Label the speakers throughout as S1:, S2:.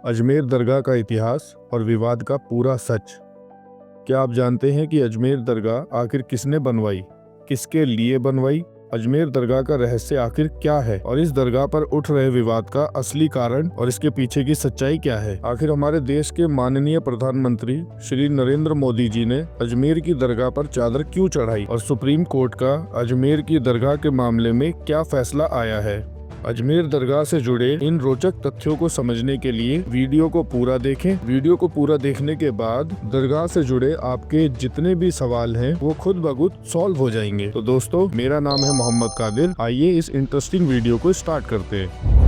S1: अजमेर दरगाह का इतिहास और विवाद का पूरा सच। क्या आप जानते हैं कि अजमेर दरगाह आखिर किसने बनवाई, किसके लिए बनवाई? अजमेर दरगाह का रहस्य आखिर क्या है और इस दरगाह पर उठ रहे विवाद का असली कारण और इसके पीछे की सच्चाई क्या है? आखिर हमारे देश के माननीय प्रधानमंत्री श्री नरेंद्र मोदी जी ने अजमेर की दरगाह पर चादर क्यों चढ़ाई और सुप्रीम कोर्ट का अजमेर की दरगाह के मामले में क्या फैसला आया है? अजमेर दरगाह से जुड़े इन रोचक तथ्यों को समझने के लिए वीडियो को पूरा देखें। वीडियो को पूरा देखने के बाद दरगाह से जुड़े आपके जितने भी सवाल हैं वो खुद ब खुद सॉल्व हो जाएंगे। तो दोस्तों, मेरा नाम है मोहम्मद कादिर। आइए इस इंटरेस्टिंग वीडियो को स्टार्ट करते हैं।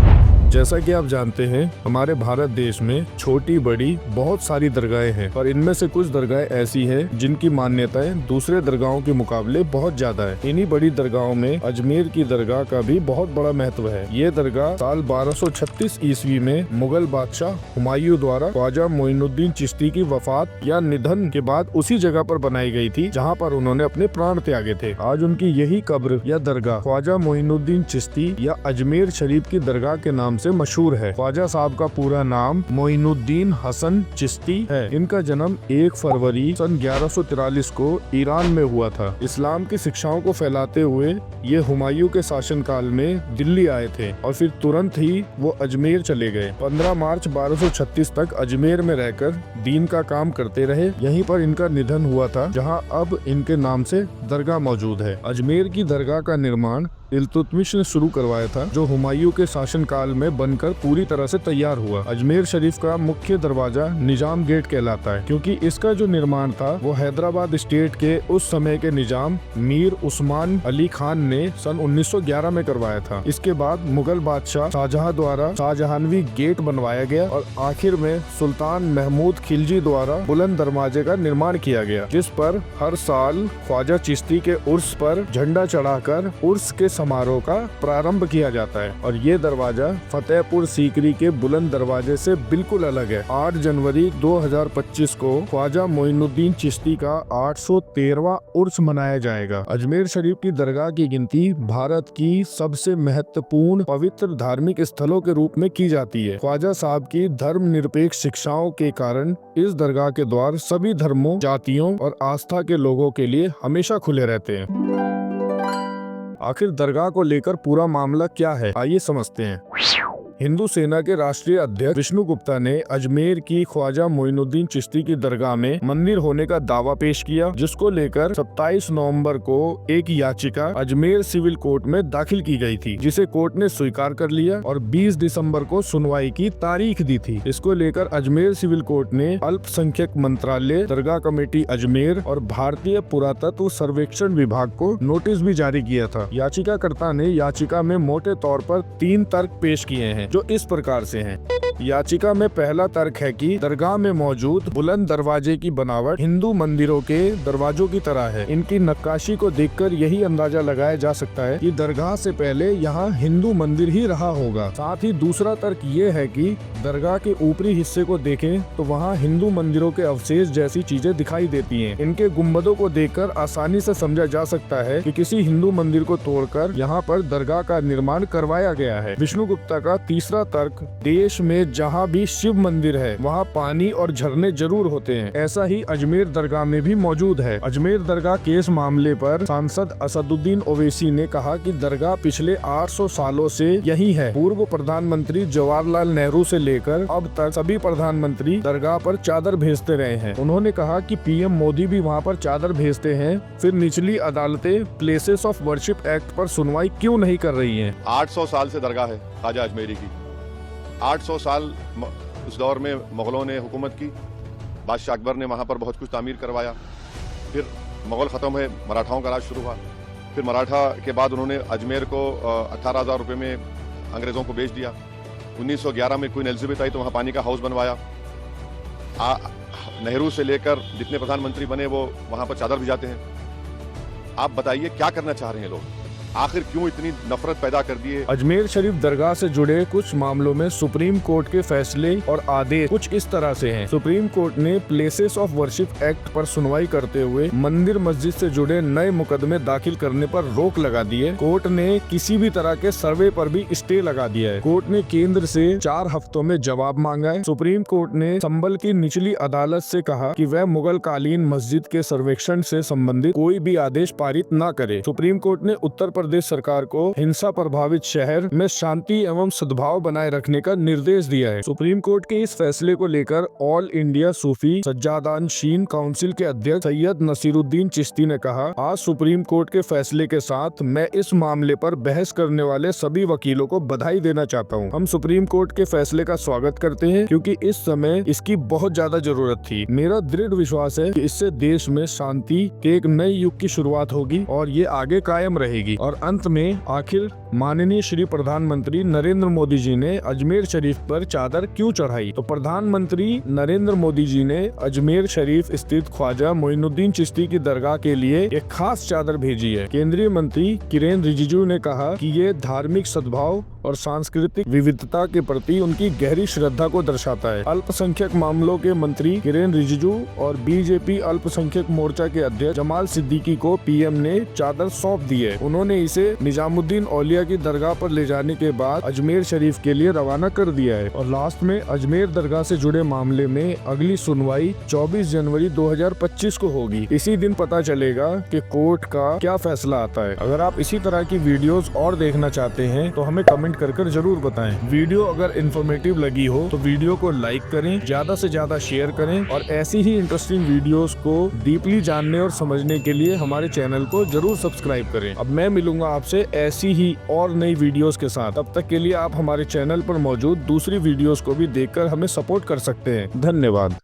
S1: जैसा कि आप जानते हैं, हमारे भारत देश में छोटी बड़ी बहुत सारी दरगाहें हैं और इनमें से कुछ दरगाहें ऐसी हैं जिनकी मान्यताएं दूसरे दरगाहों के मुकाबले बहुत ज्यादा है। इन्हीं बड़ी दरगाहों में अजमेर की दरगाह का भी बहुत बड़ा महत्व है। ये दरगाह साल 1236 ईस्वी में मुगल बादशाह हुमायूं द्वारा ख्वाजा मोइनुद्दीन चिश्ती की वफात या निधन के बाद उसी जगह पर बनाई गई थी जहाँ पर उन्होंने अपने प्राण त्यागे थे। आज उनकी यही कब्र या दरगाह ख्वाजा मोइनुद्दीन चिश्ती या अजमेर शरीफ की दरगाह के नाम से मशहूर है। ख्वाजा साहब का पूरा नाम मोइनुद्दीन हसन चिश्ती है। इनका जन्म 1 फरवरी सन 1143 को ईरान में हुआ था। इस्लाम की शिक्षाओं को फैलाते हुए ये हुमायूं के शासनकाल में दिल्ली आए थे और फिर तुरंत ही वो अजमेर चले गए। 15 मार्च 1236 तक अजमेर में रहकर दीन का काम करते रहे। यहीं पर इनका निधन हुआ था, जहां अब इनके नाम से दरगाह मौजूद है। अजमेर की दरगाह का निर्माण इल्तुतमिश ने शुरू करवाया था, जो हुमायूं के शासनकाल में बनकर पूरी तरह से तैयार हुआ। अजमेर शरीफ का मुख्य दरवाजा निजाम गेट कहलाता है, क्योंकि इसका जो निर्माण था वो हैदराबाद स्टेट के उस समय के निजाम मीर उस्मान अली खान ने सन 1911 में करवाया था। इसके बाद मुगल बादशाह शाहजहां द्वारा शाहजहानवी गेट बनवाया गया और आखिर में सुल्तान महमूद खिलजी द्वारा बुलंद दरवाजे का निर्माण किया गया, जिस पर हर साल ख्वाजा चिश्ती के उर्स पर झंडा चढ़ाकर उर्स के समारोह का प्रारंभ किया जाता है। और ये दरवाजा फतेहपुर सीकरी के बुलंद दरवाजे से बिल्कुल अलग है। 8 जनवरी 2025 को ख्वाजा मोइनुद्दीन चिश्ती का 813वां उर्स मनाया जाएगा। अजमेर शरीफ की दरगाह की गिनती भारत की सबसे महत्वपूर्ण पवित्र धार्मिक स्थलों के रूप में की जाती है। ख्वाजा साहब की धर्मनिरपेक्ष शिक्षाओं के कारण इस दरगाह के द्वार सभी धर्मों, जातियों और आस्था के लोगों के लिए हमेशा खुले रहते हैं। आखिर दरगाह को लेकर पूरा मामला क्या है, आइए समझते हैं। हिंदू सेना के राष्ट्रीय अध्यक्ष विष्णु गुप्ता ने अजमेर की ख्वाजा मोइनुद्दीन चिश्ती की दरगाह में मंदिर होने का दावा पेश किया, जिसको लेकर 27 नवंबर को एक याचिका अजमेर सिविल कोर्ट में दाखिल की गई थी, जिसे कोर्ट ने स्वीकार कर लिया और 20 दिसंबर को सुनवाई की तारीख दी थी। इसको लेकर अजमेर सिविल कोर्ट ने अल्पसंख्यक मंत्रालय, दरगाह कमेटी अजमेर और भारतीय पुरातत्व सर्वेक्षण विभाग को नोटिस भी जारी किया था। याचिकाकर्ता ने याचिका में मोटे तौर पर 3 तर्क पेश किए हैं, जो इस प्रकार से हैं। याचिका में पहला तर्क है कि दरगाह में मौजूद बुलंद दरवाजे की बनावट हिंदू मंदिरों के दरवाजों की तरह है। इनकी नक्काशी को देखकर यही अंदाजा लगाया जा सकता है कि दरगाह से पहले यहाँ हिंदू मंदिर ही रहा होगा। साथ ही दूसरा तर्क ये है कि दरगाह के ऊपरी हिस्से को देखें तो वहाँ हिंदू मंदिरों के अवशेष जैसी चीजें दिखाई देती हैं। इनके गुम्बदों को देखकर आसानी से समझा जा सकता है कि किसी हिंदू मंदिर को तोड़कर यहाँ पर दरगाह का निर्माण करवाया गया है। विष्णु गुप्ता का तीसरा तर्क, देश में जहाँ भी शिव मंदिर है वहाँ पानी और झरने जरूर होते हैं। ऐसा ही अजमेर दरगाह में भी मौजूद है। अजमेर दरगाह केस मामले पर सांसद असदुद्दीन ओवैसी ने कहा कि दरगाह पिछले 800 सालों से यही है। पूर्व प्रधानमंत्री जवाहरलाल नेहरू से लेकर अब तक सभी प्रधानमंत्री दरगाह पर चादर भेजते रहे हैं। उन्होंने कहा कि पीएम मोदी भी वहाँ पर चादर भेजते हैं, फिर निचली अदालतें प्लेसेस ऑफ वर्शिप एक्ट पर सुनवाई क्यों नहीं कर रही हैं?
S2: 800 साल से दरगाह है ख्वाजा अजमेरी की। 800 साल उस दौर में मुग़लों ने हुकूमत की, बादशाह अकबर ने वहाँ पर बहुत कुछ तामीर करवाया। फिर मुग़ल ख़त्म हुए, मराठाओं का राज शुरू हुआ। फिर मराठा के बाद उन्होंने अजमेर को 18,000 रुपये में अंग्रेज़ों को बेच दिया। 1911 में क्वीन एलिजाबेथ आई तो वहाँ पानी का हाउस बनवाया। नेहरू से लेकर जितने प्रधानमंत्री बने वो वहाँ पर चादर भिजाते हैं। आप बताइए क्या करना चाह रहे हैं लोग? आखिर क्यों इतनी नफरत पैदा कर दी है।
S1: अजमेर शरीफ दरगाह से जुड़े कुछ मामलों में सुप्रीम कोर्ट के फैसले और आदेश कुछ इस तरह से हैं। सुप्रीम कोर्ट ने प्लेसेस ऑफ वर्शिप एक्ट पर सुनवाई करते हुए मंदिर मस्जिद से जुड़े नए मुकदमे दाखिल करने पर रोक लगा दी है। कोर्ट ने किसी भी तरह के सर्वे पर भी स्टे लगा दिया है। कोर्ट ने केंद्र से 4 हफ्तों में जवाब मांगा है। सुप्रीम कोर्ट ने संभल की निचली अदालत से कहा कि वह मुगल कालीन मस्जिद के सर्वेक्षण से संबंधित कोई भी आदेश पारित न करे। सुप्रीम कोर्ट ने उत्तर प्रदेश सरकार को हिंसा प्रभावित शहर में शांति एवं सद्भाव बनाए रखने का निर्देश दिया है। सुप्रीम कोर्ट के इस फैसले को लेकर ऑल इंडिया सूफी सज्जादानशीन काउंसिल के अध्यक्ष सैयद नसीरुद्दीन चिश्ती ने कहा, आज सुप्रीम कोर्ट के फैसले के साथ मैं इस मामले पर बहस करने वाले सभी वकीलों को बधाई देना चाहता हूं। हम सुप्रीम कोर्ट के फैसले का स्वागत करते हैं क्योंकि इस समय इसकी बहुत ज्यादा जरूरत थी। मेरा दृढ़ विश्वास है कि इससे देश में शांति के एक नए युग की शुरुआत होगी और ये आगे कायम रहेगी। और अंत में आखिर माननीय श्री प्रधानमंत्री नरेंद्र मोदी जी ने अजमेर शरीफ पर चादर क्यों चढ़ाई? तो प्रधानमंत्री नरेंद्र मोदी जी ने अजमेर शरीफ स्थित ख्वाजा मोइनुद्दीन चिश्ती की दरगाह के लिए एक खास चादर भेजी है। केंद्रीय मंत्री किरेन रिजिजू ने कहा कि ये धार्मिक सद्भाव और सांस्कृतिक विविधता के प्रति उनकी गहरी श्रद्धा को दर्शाता है। अल्पसंख्यक मामलों के मंत्री किरेन रिजिजू और बीजेपी अल्पसंख्यक मोर्चा के अध्यक्ष जमाल सिद्दीकी को पीएम ने चादर सौंप दी है। उन्होंने इसे निजामुद्दीन औलिया की दरगाह पर ले जाने के बाद अजमेर शरीफ के लिए रवाना कर दिया है। और लास्ट में अजमेर दरगाह से जुड़े मामले में अगली सुनवाई 24 जनवरी 2025 को होगी। इसी दिन पता चलेगा कि कोर्ट का क्या फैसला आता है। अगर आप इसी तरह की वीडियोस और देखना चाहते हैं तो हमें कमेंट कर जरूर बताएं। वीडियो अगर इन्फॉर्मेटिव लगी हो तो वीडियो को लाइक करें, ज्यादा से ज्यादा शेयर करें और ऐसी ही इंटरेस्टिंग वीडियोस को डीपली जानने और समझने के लिए हमारे चैनल को जरूर सब्सक्राइब करें। अब मैं मिलूंगा आपसे ऐसी ही और नई वीडियोस के साथ। तब तक के लिए आप हमारे चैनल पर मौजूद दूसरी वीडियोस को भी देखकर हमें सपोर्ट कर सकते हैं। धन्यवाद।